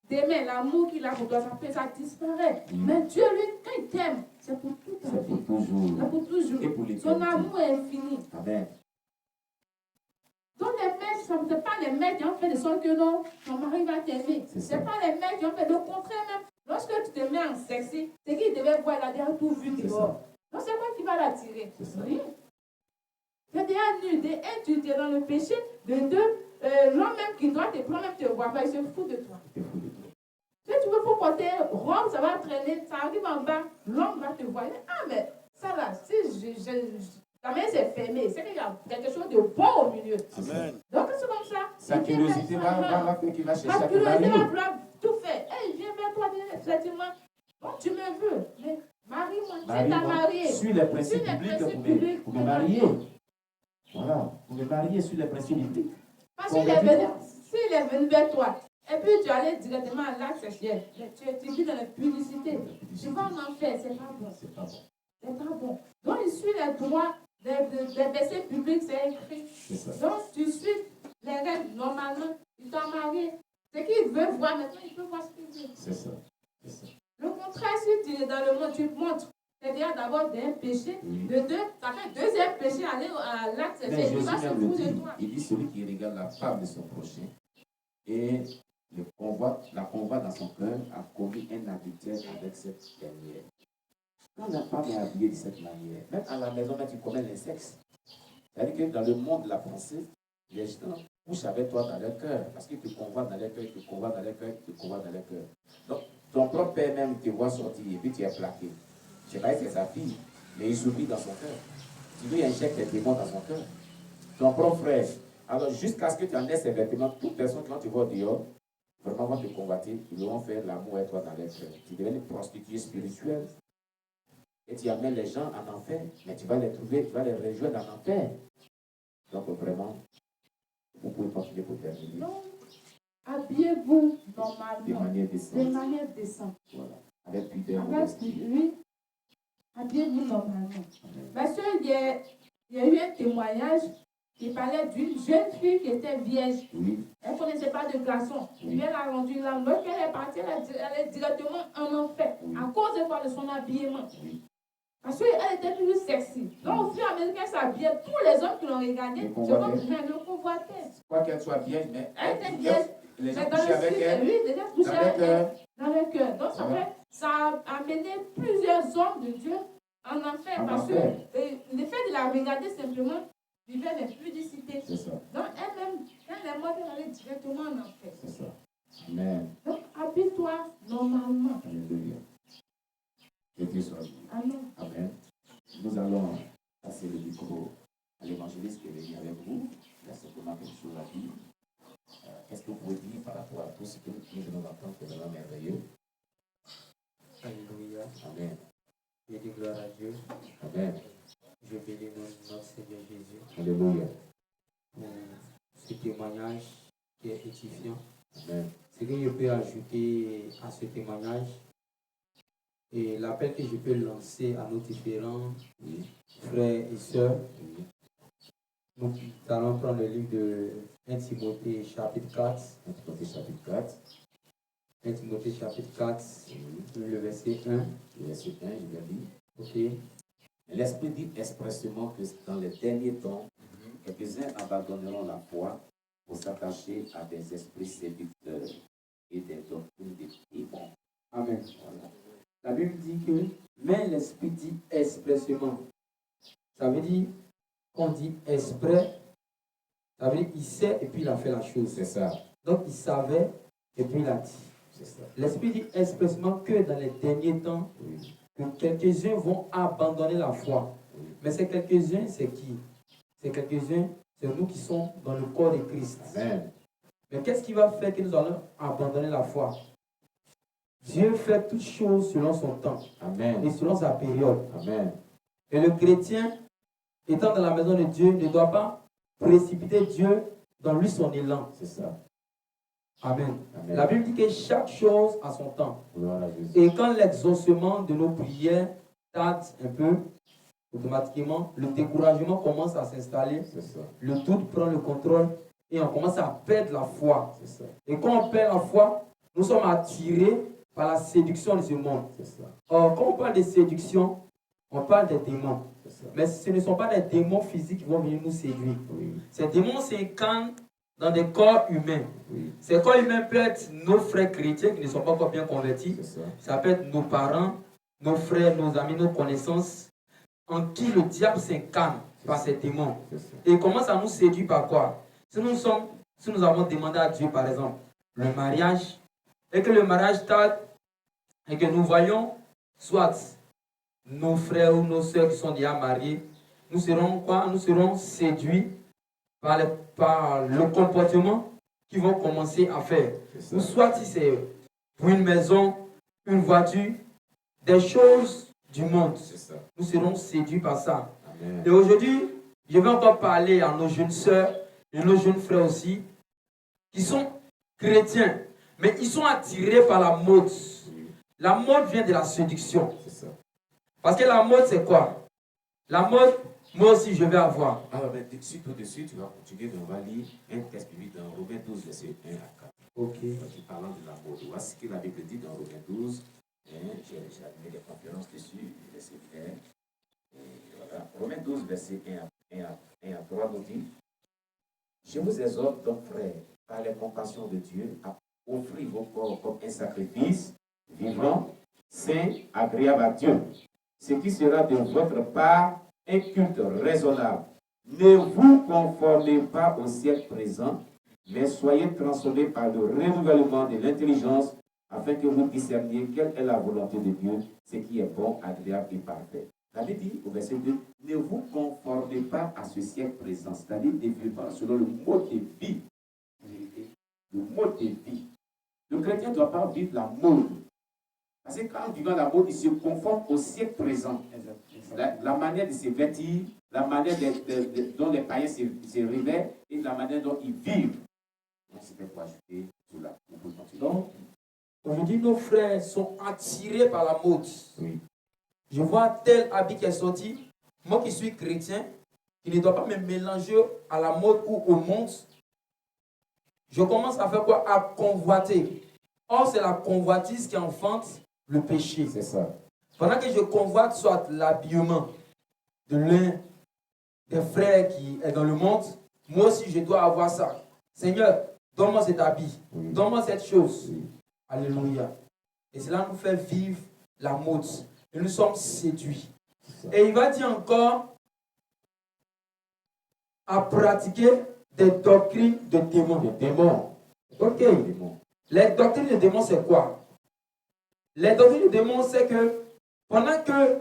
d'aimer l'amour qu'il a pour toi, ça disparaît. Oui. Mais Dieu, lui, quand il t'aime, c'est pour toute ta vie. C'est pour toujours. C'est pour toujours. Et pour Son l'éternité. amour est infini. Amen. Donc les mecs, ce n'est pas les mecs qui ont fait de sorte que non, ton mari va t'aimer. Ce n'est pas les mecs qui ont fait le contraire même. Lorsque tu te mets en sexy, c'est qu'il devait voir la derrière tout vu dehors. Donc c'est quoi qui va l'attirer? Rien. Tu es déjà nu. De un, tu es dans le péché. De deux, l'homme même qui doit te prendre, même te voir pas, il se fout de toi. Si tu veux pour porter robe, ça va traîner, ça arrive en bas, l'homme va te voir. Ah mais ça là, si ta main s'est fermée, c'est qu'il y a quelque chose de bon au milieu. Amen. Donc c'est comme ça. Sa curiosité va faire qu'il va chercher à Ta te curiosité marier. va vouloir tout faire. Hey, viens vers toi, effectivement. Bon, tu me veux, mais marie-moi. Tu t'as marié. Suis les principes bibliques pour me marier. Voilà, pour me marier sur les principes bibliques. Parce qu'il est venu, s'il est venu vers toi, et puis tu allais directement à l'acte sexuel, tu vis dans la publicité. Tu vas en enfer, c'est pas bon. C'est pas bon. C'est pas bon. Donc, il suit les droits des versets publics, c'est écrit. Donc, tu suis les règles normalement. Il t'a marié. Ce qu'il veut voir maintenant, il peut voir ce qu'il veut. C'est ça. Le contraire, si tu es dans le monde, tu montres. C'est-à-dire d'abord d'un péché, de deux, ça fait deuxième péché, aller à l'acte sexuel. Il va se foutre de toi. Il dit celui qui regarde la femme de son prochain et la convoite dans son cœur a commis un adultère avec cette dernière. Quand la femme est habillée de cette manière, même à la maison, même tu commets l'insexe. C'est-à-dire que dans le monde de la pensée, les gens couchent avec toi dans leur cœur, parce qu'ils te convoitent dans leur cœur, ils te convoitent dans leur cœur, ils te convoitent dans leur cœur. Donc, ton propre père même te voit sortir et puis tu es plaqué. Je sais pas si c'est sa fille, mais il s'oublie dans son cœur. Tu lui injectes des démons dans son cœur. Ton propre frère. Alors, jusqu'à ce que tu en aies ces vêtements, toute personne qui va te voir dehors, vraiment vont te convoiter, ils vont faire l'amour avec toi dans leur cœur. Tu deviens une prostituée spirituelle. Et tu amènes les gens en enfer, mais tu vas les trouver, tu vas les rejoindre en enfer. Donc vraiment, vous pouvez continuer pour terminer. Non, habillez-vous normalement. De manière décente. De manière décente. Voilà. Avec pudeur. Oui, habillez-vous normalement. Parce qu'il y a eu un témoignage qui parlait d'une jeune fille qui était vierge. Oui. Elle ne connaissait pas de garçon. Dieu l'a rendue là. Lorsqu'elle est partie, elle est directement en enfer. À cause de quoi? De son habillement. Oui. Parce qu'elle était plus sexy. Donc, au fur et à mesure qu'elle s'habillait, tous les hommes qui l'ont regardée, c'est comme je le convoitais. Quoi qu'elle soit vierge, mais elle était vierge. Les gens mais dans couchaient avec elle. Oui, déjà couchaient avec elle. Dans le cœur. Donc, ça a amené plusieurs hommes de Dieu en enfer. Parce que le fait de la regarder simplement vivait des pudicités. C'est ça. Donc, elle-même, elle est morte, elle allait directement en enfer. C'est ça. Amen. Donc, habille-toi normalement. Alléluia. Que Dieu soit béni. Amen. Amen. Nous allons passer le micro à l'évangéliste qui est venu avec vous. Il y a simplement quelque chose à dire. Qu'est-ce que vous pouvez dire par rapport à tout ce que nous venons d'entendre, c'est vraiment merveilleux. Alléluia. Amen. Je dis gloire à Dieu. Amen. Je bénis notre Seigneur Jésus Alléluia. pour ce témoignage qui est édifiant. Amen. Ce que je peux ajouter à ce témoignage et l'appel que je peux lancer à nos différents frères et sœurs. Nous allons prendre le livre de 1 Timothée chapitre 4. 1 Timothée chapitre 4. 1 Timothée chapitre 4, le verset 1. Le verset 1, je vais lire. Ok. L'Esprit dit expressément que dans les derniers temps, quelques-uns abandonneront la foi pour s'attacher à des esprits séducteurs et des doctrines de démons. Amen. Voilà. La Bible dit que, mais l'Esprit dit expressément. Ça veut dire, qu'on dit exprès, ça veut dire il sait et puis il a fait la chose. C'est ça. Donc il savait et puis il a dit. C'est ça. L'Esprit dit expressément que dans les derniers temps, que quelques-uns vont abandonner la foi. Mais ces quelques-uns, c'est qui? Ces quelques-uns, c'est nous qui sommes dans le corps de Christ. Amen. Mais qu'est-ce qui va faire que nous allons abandonner la foi? Dieu fait toutes choses selon son temps Amen. et selon sa période. Amen. Et le chrétien, étant dans la maison de Dieu, ne doit pas précipiter Dieu dans lui son élan. C'est ça. Amen. Amen. La Bible dit que chaque chose a son temps. Gloire à Jésus. Et quand l'exaucement de nos prières tarde un peu, automatiquement, le découragement commence à s'installer. C'est ça. Le doute prend le contrôle et on commence à perdre la foi. C'est ça. Et quand on perd la foi, nous sommes attirés par la séduction de ce monde. C'est ça. Or, quand on parle de séduction, on parle des démons. C'est ça. Mais ce ne sont pas des démons physiques qui vont venir nous séduire. Oui. Ces démons s'incarnent dans des corps humains. Oui. Ces corps humains peuvent être nos frères chrétiens qui ne sont pas encore bien convertis. C'est ça. Ça peut être nos parents, nos frères, nos amis, nos connaissances, en qui le diable s'incarne par ces démons. C'est ça. Et il commence à nous séduire par quoi? Si nous avons demandé à Dieu, par exemple, le mariage, et que le mariage tarde, et que nous voyons, soit nos frères ou nos soeurs qui sont déjà mariés, nous serons quoi? Nous serons séduits par le comportement qu'ils vont commencer à faire. Ou soit si c'est pour une maison, une voiture, des choses du monde. C'est ça. Nous serons séduits par ça. Amen. Et aujourd'hui, je vais encore parler à nos jeunes sœurs et nos jeunes frères aussi, qui sont chrétiens, mais ils sont attirés par la mode. Oui. La mode vient de la séduction. C'est ça. Parce que la mode, c'est quoi? La mode, moi aussi, je vais avoir. Alors, mais tout de suite, tu vas continuer, on va lire un texte biblique dans Romains 12, verset 1 à 4. Ok. En parlant de la mode, voici ce que la Bible dit dans Romains 12. J'ai mis des conférences dessus, verset 1. Et voilà. Romains 12, verset 1 à 3 nous dit: Je vous exhorte donc, frères, par les compassions de Dieu, à offrir vos corps comme un sacrifice vivant, saint, agréable à Dieu, ce qui sera de votre part un culte raisonnable. Ne vous conformez pas au siècle présent, mais soyez transformés par le renouvellement de l'intelligence, afin que vous discerniez quelle est la volonté de Dieu, ce qui est bon, agréable et parfait. La Bible dit au verset 2, ne vous conformez pas à ce siècle présent, c'est-à-dire des vivants selon le mode de vie. Le mode de vie. Le chrétien ne doit pas vivre la mode. Parce que quand vivant la mode, il se conforme au siècle présent. La manière de se vêtir, la manière dont les païens se réveillent et la manière dont ils vivent. Donc, c'était pour ajouter cela. Donc, aujourd'hui, nos frères sont attirés par la mode. Oui. Je vois tel habit qui est sorti. Moi qui suis chrétien, qui ne dois pas me mélanger à la mode ou au monde, je commence à faire quoi? À convoiter. Or, c'est la convoitise qui enfante le péché. C'est ça. Pendant que je convoite soit l'habillement de l'un des frères qui est dans le monde, moi aussi je dois avoir ça. Seigneur, donne-moi cet habit, Oui. donne-moi cette chose. Oui. Alléluia. Et cela nous fait vivre la mode. Et nous sommes séduits. Et il va dire encore à pratiquer des doctrines de démons. Les démons. Ok. Les démons. Les doctrines de démons, c'est quoi? Les doctrines de démons, c'est que pendant que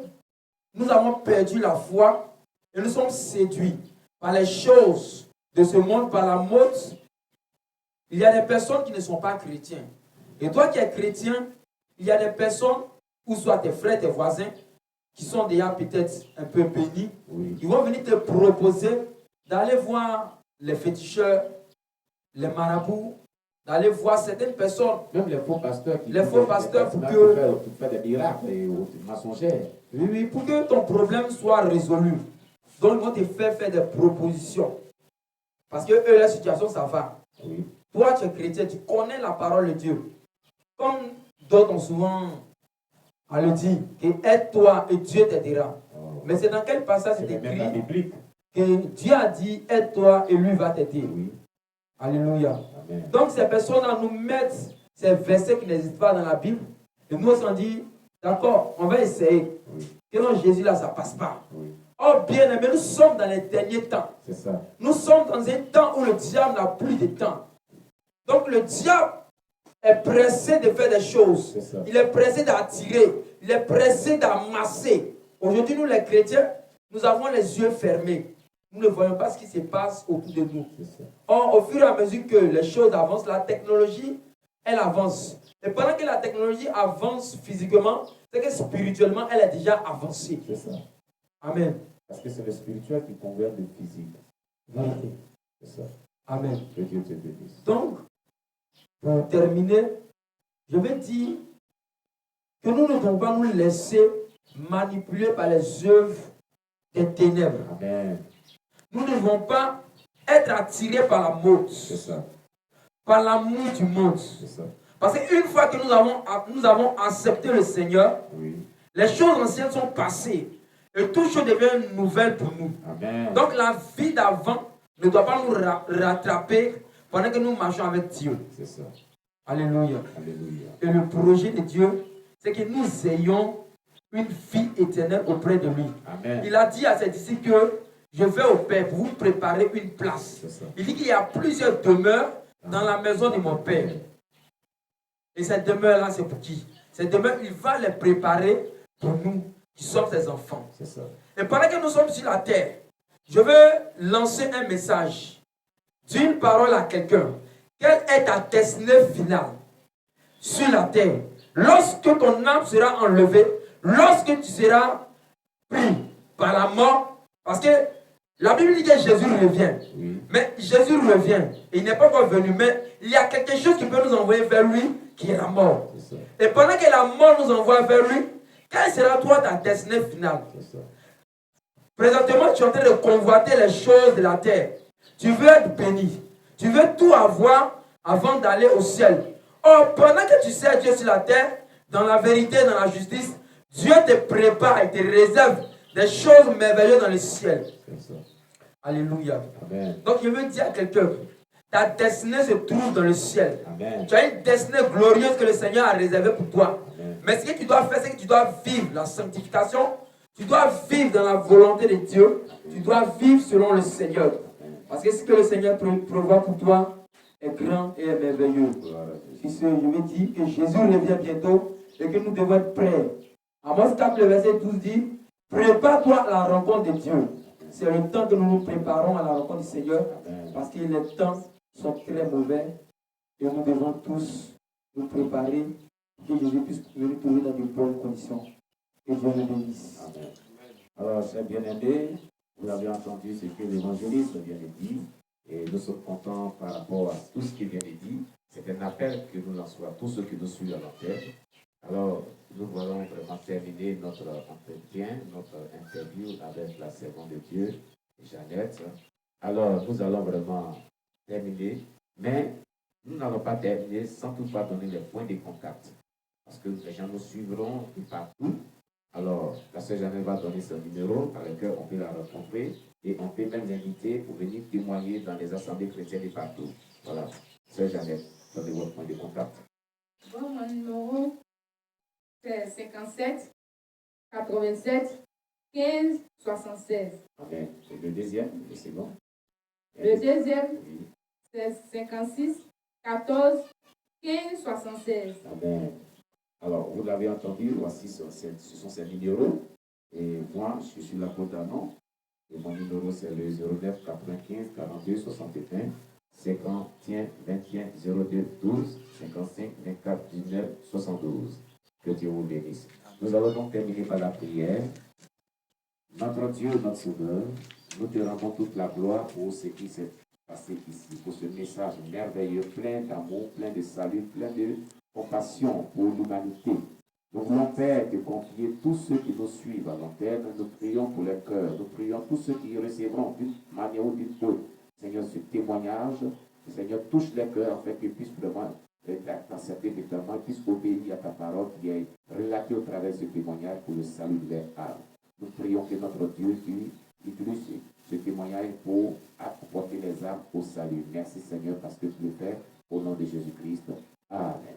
nous avons perdu la foi et nous sommes séduits par les choses de ce monde, par la mode, il y a des personnes qui ne sont pas chrétiens. Et toi qui es chrétien, il y a des personnes, ou soit tes frères, tes voisins, qui sont déjà peut-être un peu bénis, Oui. ils vont venir te proposer d'aller voir les féticheurs, les marabouts, d'aller voir certaines personnes. Même les faux pasteurs qui Les faux pasteurs pour que- pour faire des miracles et des mensongères. Oui, oui, pour que ton problème soit résolu. Donc, ils vont te faire des propositions. Parce que eux, la situation, ça va. Oui. Toi, tu es chrétien, tu connais la parole de Dieu. Comme d'autres ont souvent à le dire, que aide-toi et Dieu t'aidera. Oh. Mais c'est dans quel passage C'est c'est même la écrit biblique. que Dieu a dit aide-toi et lui va t'aider. Oui. Alléluia. Amen. Donc ces personnes-là nous mettent ces versets qui n'existent pas dans la Bible. Et nous on dit, d'accord, on va essayer. Oui. Que non, Jésus là, ça passe pas. Oui. Oh bien aimé, nous sommes dans les derniers temps. C'est ça. Nous sommes dans un temps où le diable n'a plus de temps. Donc le diable est pressé de faire des choses. C'est ça. Il est pressé d'attirer. Il est pressé d'amasser. Aujourd'hui, nous les chrétiens, nous avons les yeux fermés. Nous ne voyons pas ce qui se passe autour de nous. C'est ça. Or, au fur et à mesure que les choses avancent, la technologie elle avance. Et pendant que la technologie avance physiquement, c'est que spirituellement, elle est déjà avancée. C'est ça. Amen. Parce que c'est le spirituel qui convertit le physique. Vérité. C'est ça. Amen. Que Dieu te bénisse. Donc, pour terminer, je vais dire que nous ne devons pas nous laisser manipuler par les œuvres des ténèbres. Amen. Nous ne devons pas être attirés par la mode, C'est ça. par l'amour du monde. C'est ça. Parce qu'une fois que nous avons accepté le Seigneur, Oui. les choses anciennes sont passées et tout chose devient nouvelle pour nous. Amen. Donc la vie d'avant ne doit pas nous rattraper pendant que nous marchons avec Dieu. C'est ça. Alléluia. Alléluia. Et le projet de Dieu, c'est que nous ayons une vie éternelle auprès de lui. Amen. Il a dit à ses disciples que je vais au Père pour vous préparer une place. C'est ça. Il dit qu'il y a plusieurs demeures dans la maison de mon Père. Et cette demeure-là, c'est pour qui? Cette demeure, il va les préparer pour nous qui sommes ses enfants. C'est ça. Et pendant que nous sommes sur la terre, je veux lancer un message d'une parole à quelqu'un. Quelle est ta destinée finale sur la terre? Lorsque ton âme sera enlevée, lorsque tu seras pris par la mort, parce que la Bible dit que Jésus revient. Oui. Mais Jésus revient. Il n'est pas encore venu, mais il y a quelque chose qui peut nous envoyer vers lui, qui est la mort. C'est ça. Et pendant que la mort nous envoie vers lui, quelle sera toi ta destinée finale? C'est ça. Présentement, tu es en train de convoiter les choses de la terre. Tu veux être béni. Tu veux tout avoir avant d'aller au ciel. Or, pendant que tu sers Dieu sur la terre, dans la vérité, dans la justice, Dieu te prépare et te réserve des choses merveilleuses dans le ciel. C'est ça. Alléluia. Amen. Donc, je veux dire à quelqu'un, ta destinée se trouve dans le ciel. Amen. Tu as une destinée glorieuse que le Seigneur a réservée pour toi. Amen. Mais ce que tu dois faire, c'est que tu dois vivre la sanctification. Tu dois vivre dans la volonté de Dieu. Tu dois vivre selon le Seigneur. Parce que ce que le Seigneur prévoit pour toi est grand et est merveilleux. Sur ce, je veux dire que Jésus revient bientôt et que nous devons être prêts. Amos 4, le verset 12 dit, prépare-toi à la rencontre de Dieu. C'est le temps que nous nous préparons à la rencontre du Seigneur. Parce que les temps sont très mauvais. Et nous devons tous nous préparer pour que Jésus puisse nous trouver dans de bonnes conditions. Que Dieu nous bénisse. Amen. Alors, chers bien-aimés, vous avez entendu ce que l'évangéliste vient de dire. Et nous sommes contents par rapport à tout ce qui vient de dire. C'est un appel que nous lançons à tous ceux qui nous suivent à l'antenne. Alors, nous allons vraiment terminer notre entretien, notre interview avec la servante de Dieu, Jeannette. Alors, nous allons vraiment terminer, mais nous n'allons pas terminer sans toutefois donner les points de contact. Parce que les gens nous suivront et partout. Alors, la sœur Jeannette va donner son numéro par lequel on peut la rencontrer et on peut même l'inviter pour venir témoigner dans les assemblées chrétiennes et partout. Voilà. Sœur Jeannette, donnez votre point de contact. Bon, mon numéro, c'est 57 87 15 76. Amen. Et le deuxième, le second? Le deuxième, Oui. c'est 56 14 15 76. Amen. Alors, vous l'avez entendu, voici ce sont ces numéros. Et moi, je suis la Côte d'Anon. Et mon numéro, c'est le 09 95 42 61 51 21 02 12 55 24 19 72. Que Dieu vous bénisse. Nous allons donc terminer par la prière. Notre Dieu, notre Sauveur, nous te rendons toute la gloire pour ce qui s'est passé ici, pour ce message merveilleux, plein d'amour, plein de salut, plein de compassion pour l'humanité. Nous voulons, Père, te confier tous ceux qui nous suivent à l'antenne. Nous prions pour les cœurs. Nous prions tous ceux qui recevront d'une manière ou d'une autre, Seigneur, ce témoignage. Seigneur, touche les cœurs afin qu'ils puissent vraiment t'accepter totalement, puissent obéir à ta parole qui est relatée au travers de ce témoignage pour le salut de leur âme. Nous prions que notre Dieu utilise ce témoignage pour apporter les âmes au salut. Merci, Seigneur, parce que tu le fais au nom de Jésus-Christ. Amen.